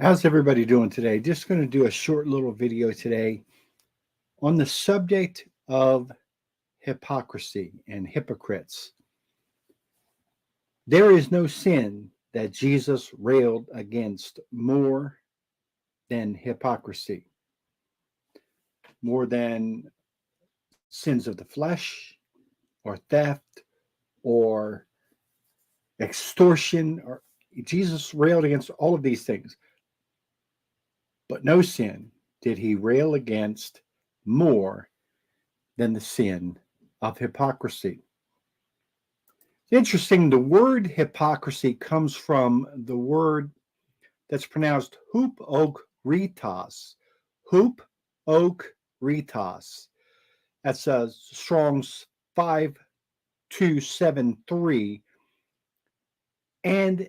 How's everybody doing today? Just going to do a short little video today on the subject of hypocrisy and hypocrites. There is no sin that Jesus railed against more than hypocrisy, more than sins of the flesh or theft or extortion. Or Jesus railed against all of these things, but no sin did he rail against more than the sin of hypocrisy. Interesting, the word hypocrisy comes from the word that's pronounced hoop oak ritas. Hoop oak ritas. That's a Strong's 5273. And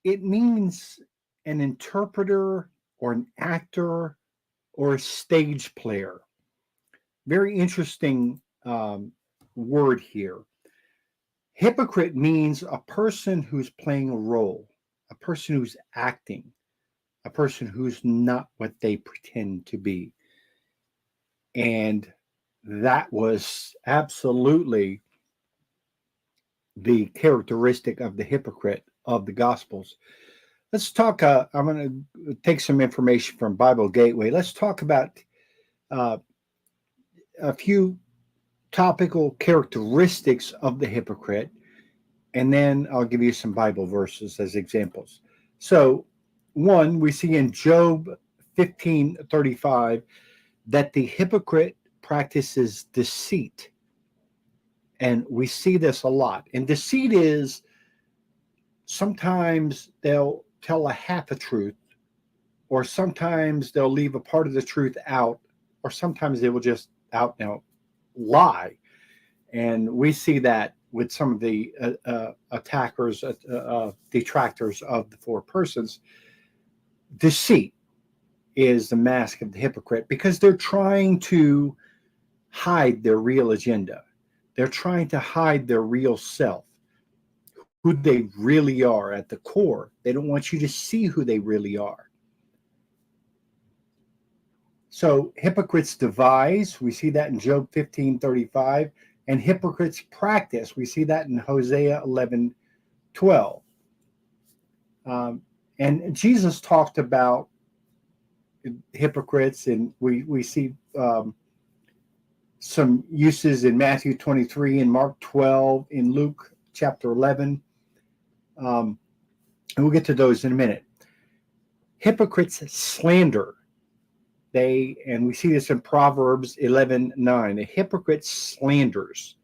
it means an interpreter or an actor or a stage player. Very interesting word here. Hypocrite means a person who's playing a role, a person who's acting, a person who's not what they pretend to be. And that was absolutely the characteristic of the hypocrite of the Gospels. Let's talk. I'm going to take some information from Bible Gateway. Let's talk about uh, a few topical characteristics of the hypocrite, and then I'll give you some Bible verses as examples. So, one, we see in Job 15:35 that the hypocrite practices deceit. And we see this a lot. And deceit is sometimes they'll tell a half a truth, or sometimes they'll leave a part of the truth out, or sometimes they will just out and out lie. And we see that with some of the attackers, detractors of the four persons. Deceit is the mask of the hypocrite because they're trying to hide their real agenda. They're trying to hide their real self, who they really are at the core. They don't want you to see who they really are. So hypocrites devise, we see that in Job 15:35, and hypocrites practice, we see that in Hosea 11:12. And Jesus talked about hypocrites, and we see some uses in Matthew 23, in Mark 12, in Luke chapter 11. And we'll get to those in a minute. Hypocrites slander. And we see this in Proverbs 11:9. A hypocrite slanders.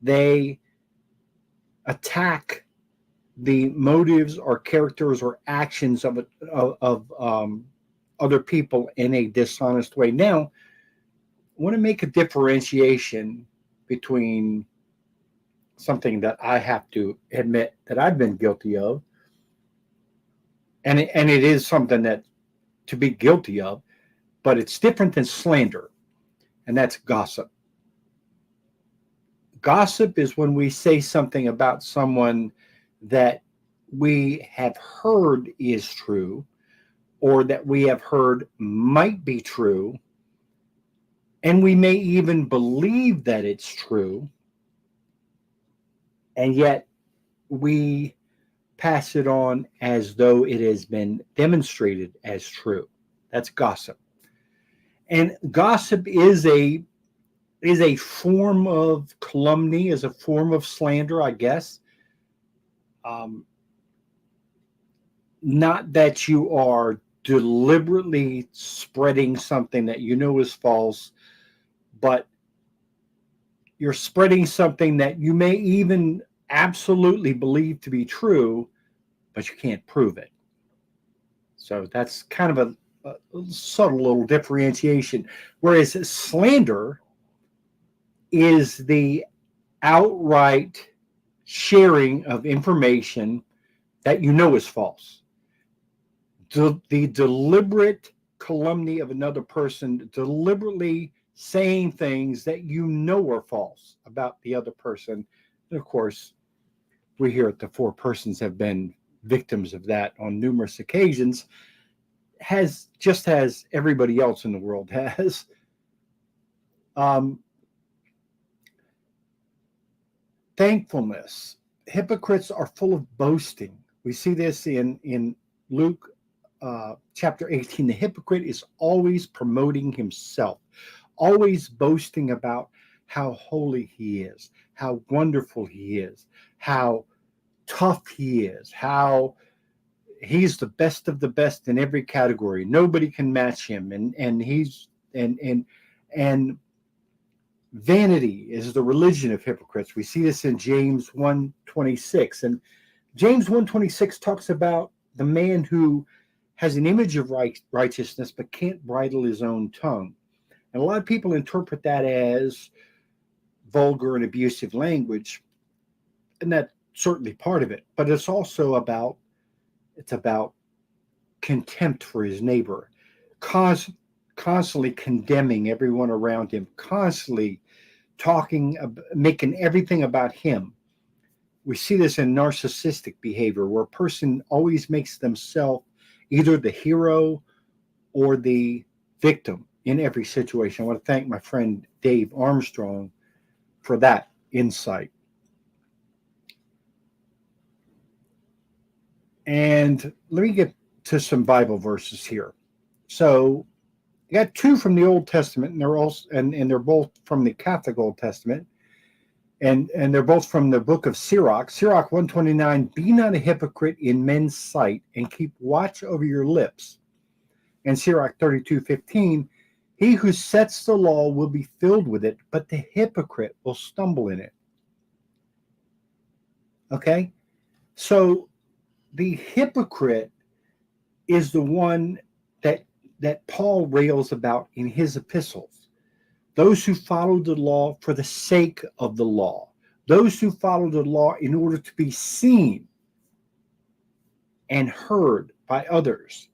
They attack the motives or characters or actions of other people in a dishonest way. Now, I want to make a differentiation between something that I have to admit that I've been guilty of, and it is something that to be guilty of, but it's different than slander, and that's gossip. Gossip is when we say something about someone that we have heard is true, or that we have heard might be true, and we may even believe that it's true, and yet we pass it on as though it has been demonstrated as true. That's gossip. And gossip is a form of calumny, is a form of slander, I guess. Not that you are deliberately spreading something that you know is false, but you're spreading something that you may even absolutely believe to be true, but you can't prove it. So that's kind of a subtle little differentiation. Whereas slander is the outright sharing of information that you know is false. The deliberate calumny of another person, deliberately saying things that you know are false about the other person. And of course, we here at the Four Persons have been victims of that on numerous occasions. has, just as everybody else in the world has. Um, Thankfulness. Hypocrites are full of boasting. We see this in Luke chapter 18. The hypocrite is always promoting himself, always boasting about how holy he is, how wonderful he is, how tough he is, how he's the best of the best in every category. Nobody can match him, and he's and vanity is the religion of hypocrites. We see this in James 1:26, and James 1:26 talks about the man who has an image of righteousness but can't bridle his own tongue. And a lot of people interpret that as vulgar and abusive language, and that's certainly part of it. But it's also about contempt for his neighbor, constantly condemning everyone around him, constantly making everything about him. We see this in narcissistic behavior, where a person always makes themselves either the hero or the victim in every situation. I want to thank my friend Dave Armstrong for that insight. And let me get to some Bible verses here. So I got two from the Old Testament, and they're both from the Catholic Old Testament, and they're both from the book of Sirach. Sirach 129, be not a hypocrite in men's sight, and keep watch over your lips. And Sirach 32:15, he who sets the law will be filled with it, but the hypocrite will stumble in it. Okay? So the hypocrite is the one that Paul rails about in his epistles. Those who follow the law for the sake of the law. Those who follow the law in order to be seen and heard by others.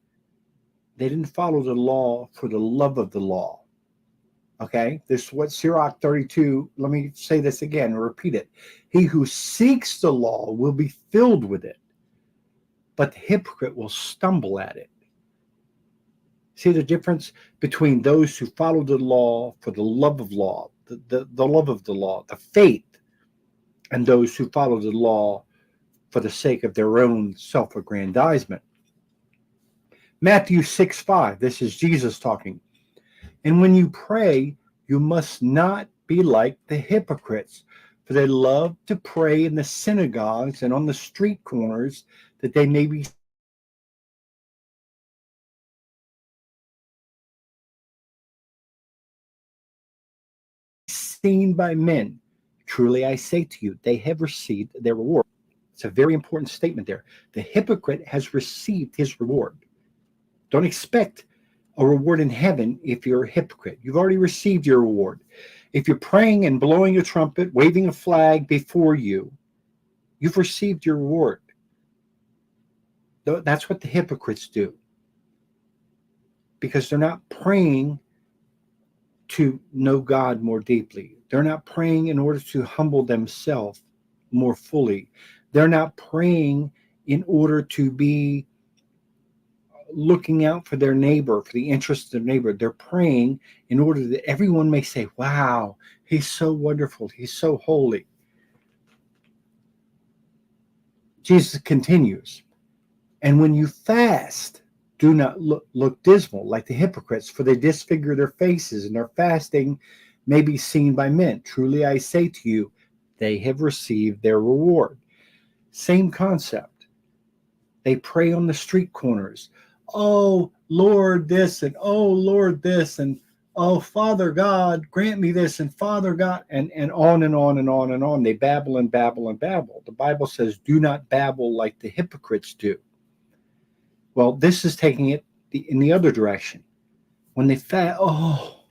They didn't follow the law for the love of the law. Okay? This is what Sirach 32, let me say this again and repeat it. He who seeks the law will be filled with it, but the hypocrite will stumble at it. See the difference between those who follow the law for the love of law, the love of the law, the faith, and those who follow the law for the sake of their own self-aggrandizement. Matthew 6:5, this is Jesus talking. And when you pray, you must not be like the hypocrites, for they love to pray in the synagogues and on the street corners, that they may be seen by men. Truly I say to you, they have received their reward. It's a very important statement there. The hypocrite has received his reward. Don't expect a reward in heaven if you're a hypocrite. You've already received your reward. If you're praying and blowing a trumpet, waving a flag before you, you've received your reward. That's what the hypocrites do, because they're not praying to know God more deeply. They're not praying in order to humble themselves more fully. They're not praying in order to be looking out for their neighbor, for the interests of their neighbor. They're praying in order that everyone may say, wow, he's so wonderful, he's so holy. Jesus continues, and when you fast, do not look dismal like the hypocrites, for they disfigure their faces, and their fasting may be seen by men. Truly I say to you, they have received their reward. Same concept. They pray on the street corners. Oh, Lord, this, and oh, Lord, this, and oh, Father God, grant me this, and Father God, and on and on and on and on. They babble and babble and babble. The Bible says, do not babble like the hypocrites do. Well, this is taking it in the other direction. When they fast, oh,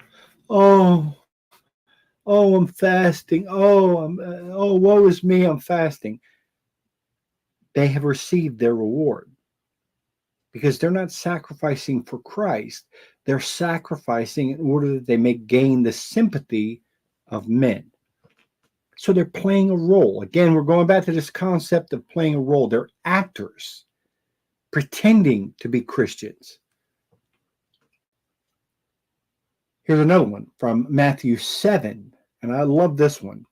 I'm fasting. Oh, woe is me, I'm fasting. They have received their reward, because they're not sacrificing for Christ. They're sacrificing in order that they may gain the sympathy of men. So they're playing a role. Again, we're going back to this concept of playing a role. They're actors pretending to be Christians. Here's another one from Matthew 7, and I love this one.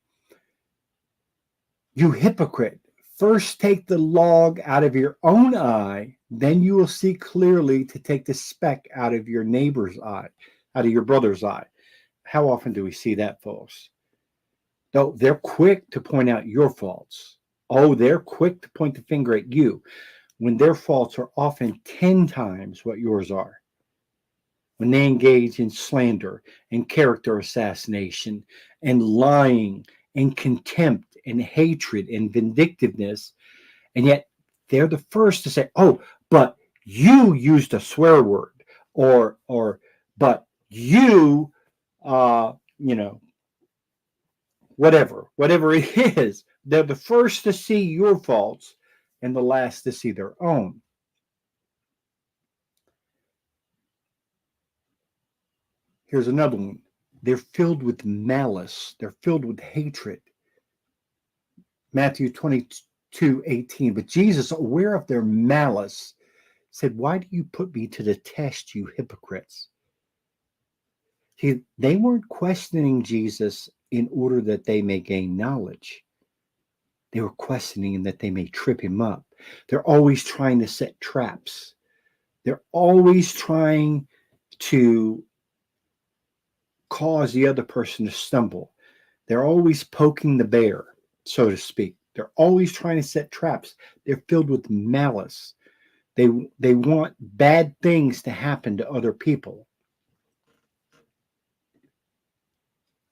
You hypocrite, first take the log out of your own eye, then you will see clearly to take the speck out of your neighbor's eye, out of your brother's eye. How often do we see that, folks? Though they're quick to point out your faults. Oh, they're quick to point the finger at you when their faults are often 10 times what yours are. When they engage in slander and character assassination and lying and contempt and hatred and vindictiveness, and yet they're the first to say, oh, but you used a swear word, or but you, you know, whatever it is. They're the first to see your faults and the last to see their own. Here's another one. They're filled with malice. They're filled with hatred. Matthew 22:18. But Jesus, aware of their malice, said, why do you put me to the test, you hypocrites? See, they weren't questioning Jesus in order that they may gain knowledge. They were questioning him that they may trip him up. They're always trying to set traps. They're always trying to cause the other person to stumble. They're always poking the bear, so to speak. They're always trying to set traps. They're filled with malice. They want bad things to happen to other people.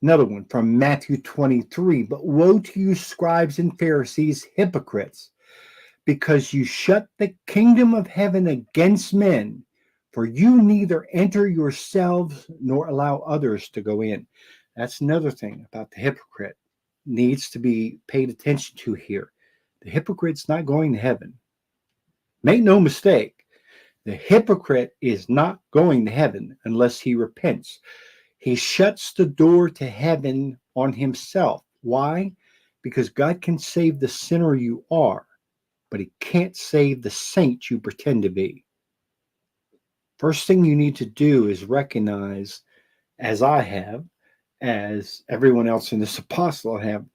Another one from Matthew 23. But woe to you, scribes and Pharisees, hypocrites, because you shut the kingdom of heaven against men, for you neither enter yourselves nor allow others to go in. That's another thing about the hypocrite needs to be paid attention to here. The hypocrite's not going to heaven. Make no mistake, the hypocrite is not going to heaven unless he repents. He shuts the door to heaven on himself. Why? Because God can save the sinner you are, but he can't save the saint you pretend to be. First thing you need to do is recognize, as I have, as everyone else in this apostle have,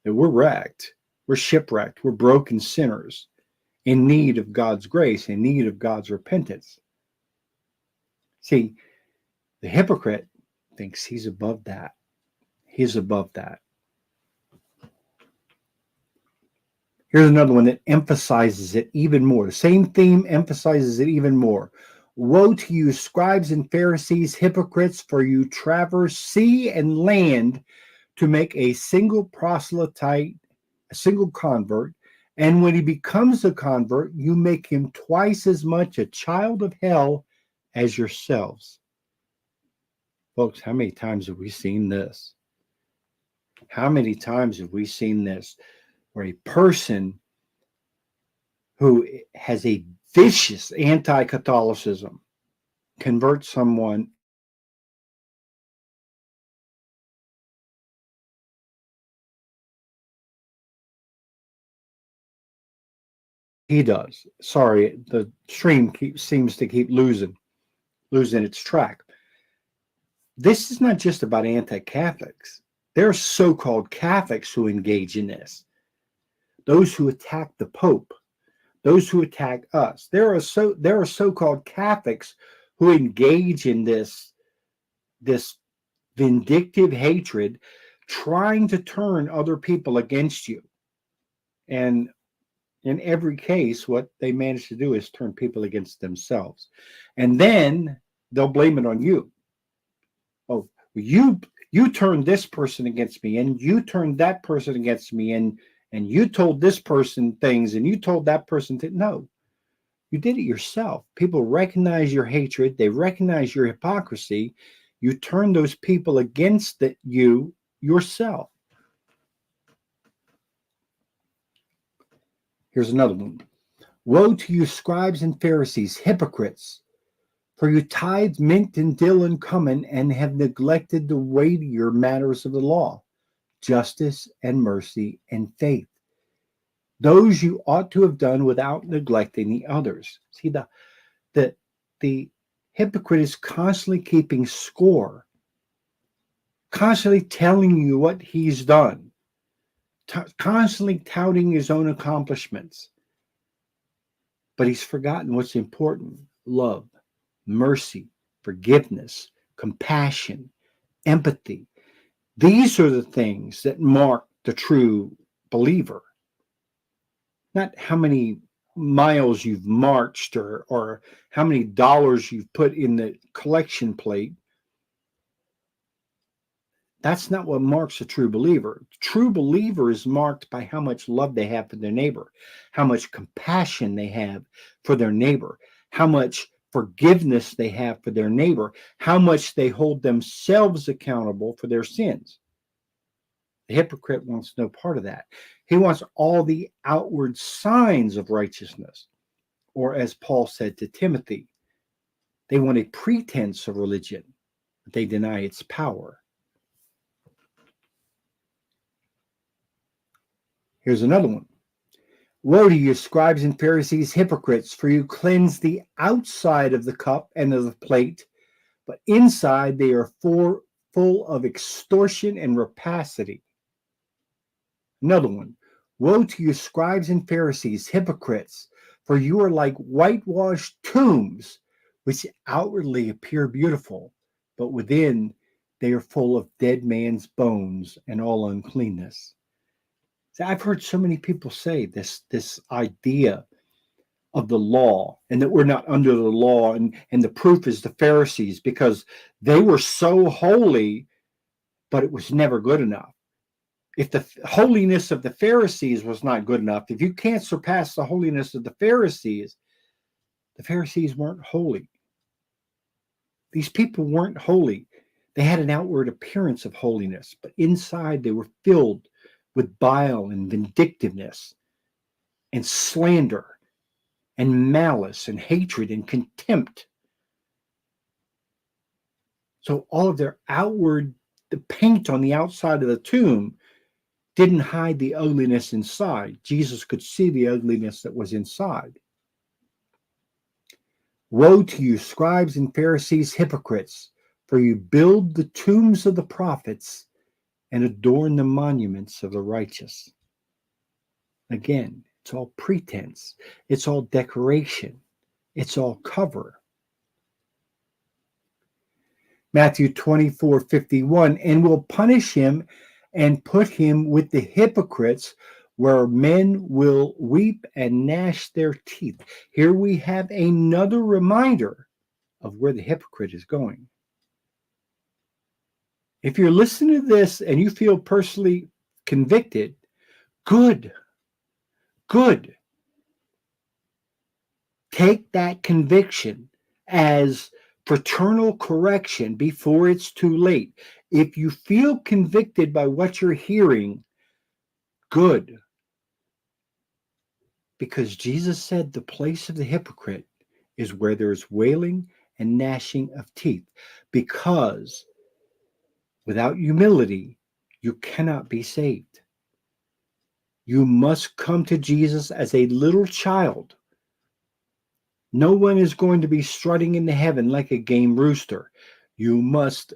that we're wrecked. We're shipwrecked. We're broken sinners in need of God's grace, in need of God's repentance. See, the hypocrite thinks he's above that. He's above that. Here's another one that emphasizes it even more. The same theme emphasizes it even more. Woe to you, scribes and Pharisees, hypocrites, for you traverse sea and land to make a single proselyte, a single convert, and when he becomes a convert, you make him twice as much a child of hell as yourselves. Folks, how many times have we seen this? How many times have we seen this where a person who has a vicious anti-Catholicism converts someone he does. Sorry, the stream seems to keep losing its track. This is not just about anti-Catholics. There are so-called Catholics who engage in this. Those who attack the Pope, those who attack us. There are so-called Catholics who engage in this vindictive hatred, trying to turn other people against you. And in every case, what they manage to do is turn people against themselves. And then they'll blame it on you. Oh, you turned this person against me, and you turned that person against me, and you told this person things, and you told that person things. No, you did it yourself. People recognize your hatred. They recognize your hypocrisy. You turn those people against you yourself. Here's another one. Woe to you, scribes and Pharisees, hypocrites, for you tithe mint and dill and cumin, and have neglected the weightier matters of the law, justice and mercy and faith. Those you ought to have done without neglecting the others. See, the hypocrite is constantly keeping score constantly telling you what he's done, constantly touting his own accomplishments. But he's forgotten what's important: love, mercy, forgiveness, compassion, empathy. These are the things that mark the true believer, not how many miles you've marched or how many dollars you've put in the collection plate. That's not what marks a true believer. True believer is marked by how much love they have for their neighbor, how much compassion they have for their neighbor, how much forgiveness they have for their neighbor, how much they hold themselves accountable for their sins. The hypocrite wants no part of that. He wants all the outward signs of righteousness, or as Paul said to Timothy, they want a pretense of religion, but they deny its power. Here's another one. Woe to you, scribes and Pharisees, hypocrites, for you cleanse the outside of the cup and of the plate, but inside they are full of extortion and rapacity. Another one. Woe to you, scribes and Pharisees, hypocrites, for you are like whitewashed tombs, which outwardly appear beautiful, but within they are full of dead man's bones and all uncleanness. I've heard so many people say this idea of the law and that we're not under the law, and the proof is the Pharisees, because they were so holy, but it was never good enough. If the holiness of the Pharisees was not good enough, if you can't surpass the holiness of the Pharisees weren't holy. These people weren't holy. They had an outward appearance of holiness, but inside they were filled with bile and vindictiveness and slander and malice and hatred and contempt. So all of their outward, the paint on the outside of the tomb didn't hide the ugliness inside. Jesus could see the ugliness that was inside. Woe to you, scribes and Pharisees, hypocrites, for you build the tombs of the prophets and adorn the monuments of the righteous. Again, it's all pretense. It's all decoration. It's all cover. Matthew 24:51, and will punish him and put him with the hypocrites, where men will weep and gnash their teeth. Here we have another reminder of where the hypocrite is going. If you're listening to this and you feel personally convicted, good. Take that conviction as fraternal correction before it's too late. If you feel convicted by what you're hearing, good. Because Jesus said the place of the hypocrite is where there's wailing and gnashing of teeth. Because without humility, you cannot be saved. You must come to Jesus as a little child. No one is going to be strutting into heaven like a game rooster. You must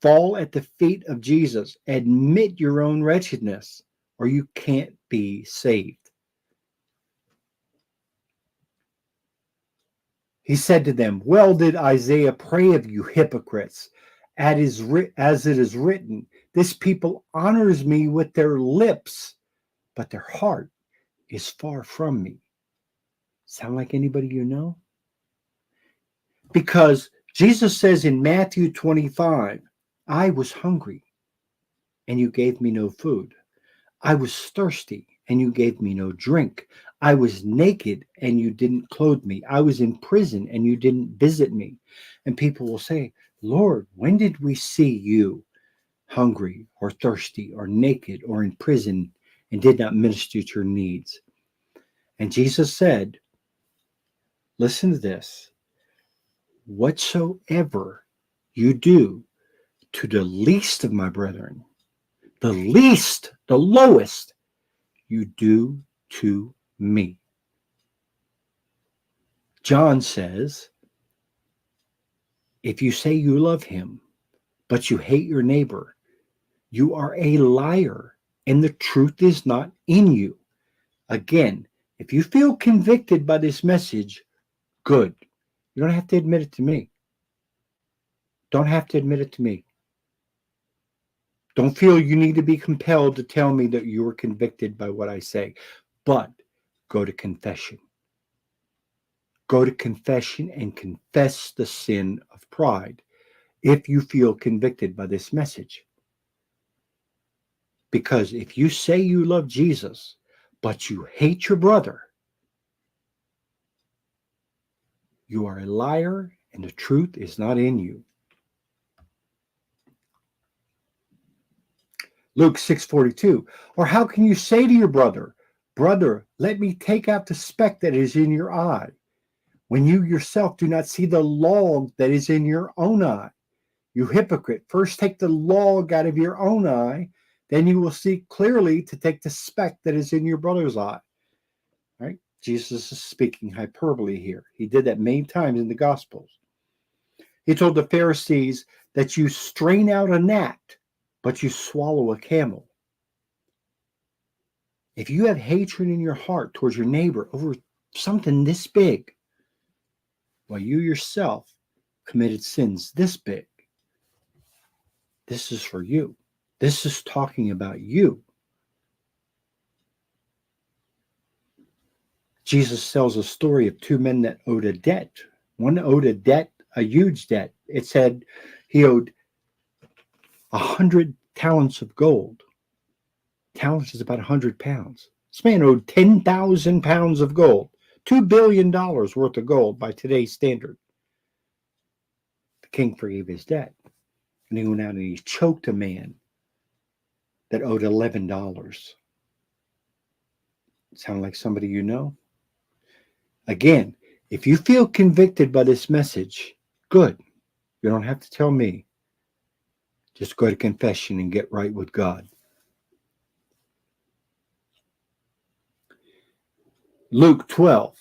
fall at the feet of Jesus, admit your own wretchedness, or you can't be saved. He said to them, well did Isaiah pray of you, hypocrites, as it is written, this people honors me with their lips, but their heart is far from me. Sound like anybody you know? Because Jesus says in Matthew 25, I was hungry and you gave me no food. I was thirsty and you gave me no drink. I was naked and you didn't clothe me. I was in prison and you didn't visit me. And people will say, Lord, when did we see you hungry or thirsty or naked or in prison and did not minister to your needs? And Jesus said, listen to this, whatsoever you do to the least of my brethren, the least, the lowest, you do to me. John says, if you say you love him, but you hate your neighbor, You are a liar, and the truth is not in you. Again, if you feel convicted by this message, good. You don't have to admit it to me. Don't have to admit it to me. Don't feel you need to be compelled to tell me that you were convicted by what I say. But go to confession. Go to confession and confess the sin of pride if you feel convicted by this message. Because if you say you love Jesus, but you hate your brother, you are a liar and the truth is not in you. Luke 6:42. Or how can you say to your brother, brother, let me take out the speck that is in your eye, when you yourself do not see the log that is in your own eye? You hypocrite, first take the log out of your own eye, then you will see clearly to take the speck that is in your brother's eye. Right? Jesus is speaking hyperbole here. He did that many times in the Gospels. He told the Pharisees that you strain out a gnat, but you swallow a camel. If you have hatred in your heart towards your neighbor over something this big, while you yourself committed sins this big, this is for you. This is talking about you. Jesus tells a story of two men that owed a debt. One owed a debt, a huge debt. It said he owed 100 talents of gold. Talents is about 100 pounds. This man owed 10,000 pounds of gold, $2 billion worth of gold by today's standard. The king forgave his debt. And he went out and he choked a man that owed $11. Sound like somebody you know? Again, if you feel convicted by this message, good. You don't have to tell me. Just go to confession and get right with God. Luke 12.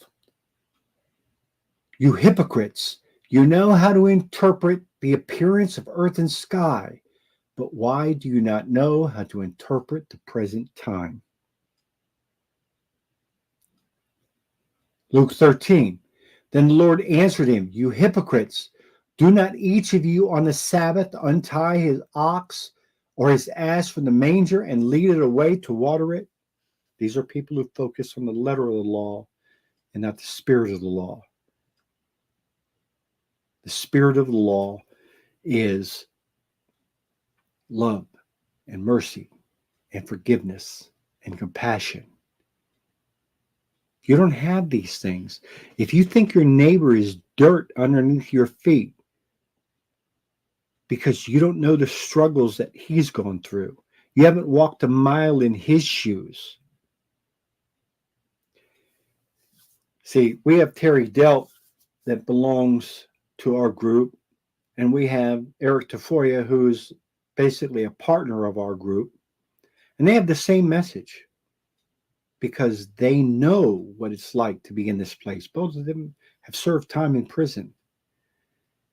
You hypocrites, you know how to interpret the appearance of earth and sky, but why do you not know how to interpret the present time? Luke 13. Then the Lord answered him, you hypocrites, do not each of you on the Sabbath untie his ox or his ass from the manger and lead it away to water it? These are people who focus on the letter of the law and not the spirit of the law. The spirit of the law is love and mercy and forgiveness and compassion. You don't have these things. If you think your neighbor is dirt underneath your feet because you don't know the struggles that he's gone through, you haven't walked a mile in his shoes. See, we have Terry Delt that belongs to our group, and we have Eric Tafoya, who's basically a partner of our group, and they have the same message because they know what it's like to be in this place. Both of them have served time in prison.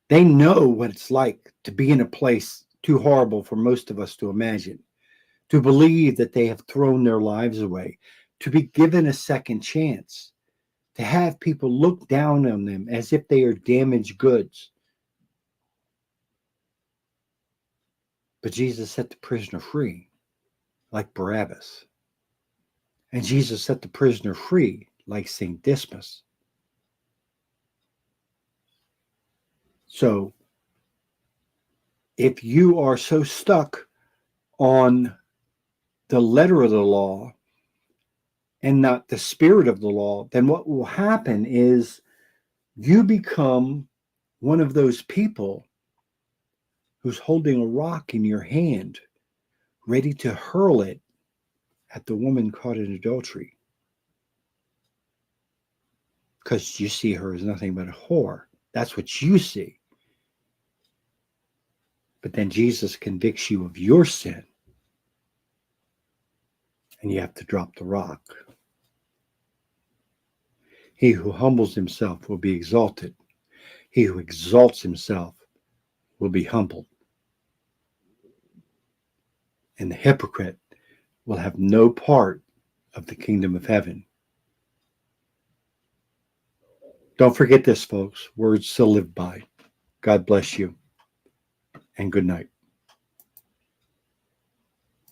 They know what it's like to be in a place too horrible for most of us to imagine, to believe that they have thrown their lives away, to be given a second chance, to have people look down on them as if they are damaged goods. But Jesus set the prisoner free, like Barabbas. And Jesus set the prisoner free, like St. Dismas. So, if you are so stuck on the letter of the law and not the spirit of the law, then what will happen is you become one of those people who's holding a rock in your hand, ready to hurl it at the woman caught in adultery. Because you see her as nothing but a whore. That's what you see. But then Jesus convicts you of your sin. And you have to drop the rock. He who humbles himself will be exalted. He who exalts himself will be humbled. and the hypocrite will have no part of the kingdom of heaven. Don't forget this, folks. Words to live by. God bless you, and good night.